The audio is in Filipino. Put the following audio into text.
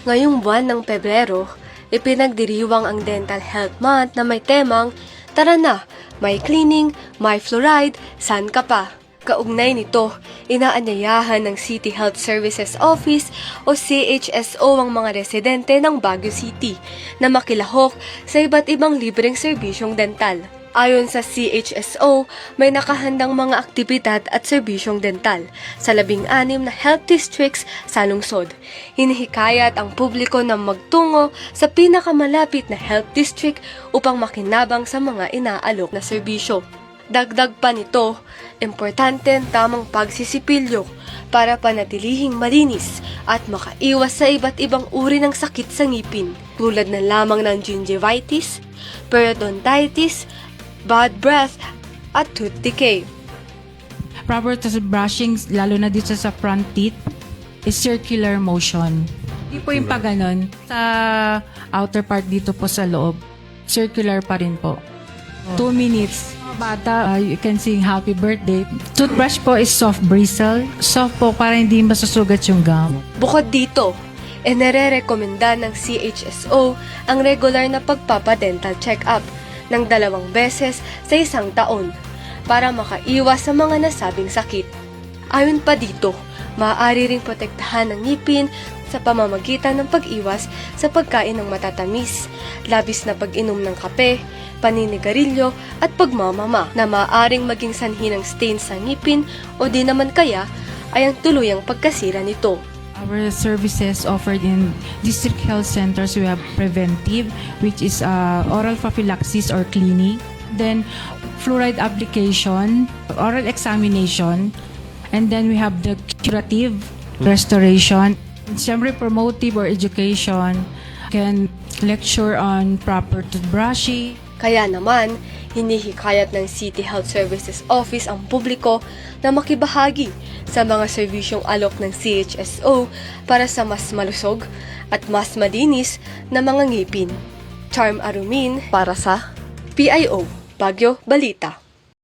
Ngayong buwan ng Pebrero, ipinagdiriwang ang Dental Health Month na may temang, "Tara na, may cleaning, may fluoride, saan ka pa?" Kaugnay nito, inaanyayahan ng City Health Services Office o CHSO ang mga residente ng Baguio City na makilahok sa iba't ibang libreng serbisyong dental. Ayon sa CHSO, may nakahandang mga aktibidad at serbisyong dental sa 16 na health districts sa lungsod. Hinihikayat ang publiko na magtungo sa pinakamalapit na health district upang makinabang sa mga inaalok na serbisyo. Dagdag pa nito, importante ang tamang pagsisipilyo para panatilihing malinis at makaiwas sa iba't ibang uri ng sakit sa ngipin tulad na lamang ng gingivitis, periodontitis, bad breath, at tooth decay. Proper brushing, lalo na dito sa front teeth, is circular motion. Hindi po yung pag ganon. Sa outer part dito po sa loob, circular pa rin po. 2 minutes. Mga bata, you can sing happy birthday. Toothbrush po is soft bristle. Soft po para hindi masusugat yung gum. Bukod dito, nare-rekomenda ng CHSO ang regular na pagpapadental check-up ng 2 beses sa 1 taon para makaiwas sa mga nasabing sakit. Ayon pa dito, maaari ring protektahan ng ngipin sa pamamagitan ng pag-iwas sa pagkain ng matatamis, labis na pag-inom ng kape, paninigarilyo at pagmamama na maaaring maging sanhi ng stain sa ngipin o di naman kaya ay ang tuluyang pagkasira nito. Our services offered in district health centers, we have preventive, which is oral prophylaxis or cleaning. Then fluoride application, oral examination, and then we have the curative restoration. Siyempre promotive or education, can lecture on proper toothbrushing. Kaya naman, hinihikayat ng City Health Services Office ang publiko na makibahagi sa mga serbisyong alok ng CHSO para sa mas malusog at mas malinis na mga ngipin. Charm Arumin para sa PIO Baguio Balita.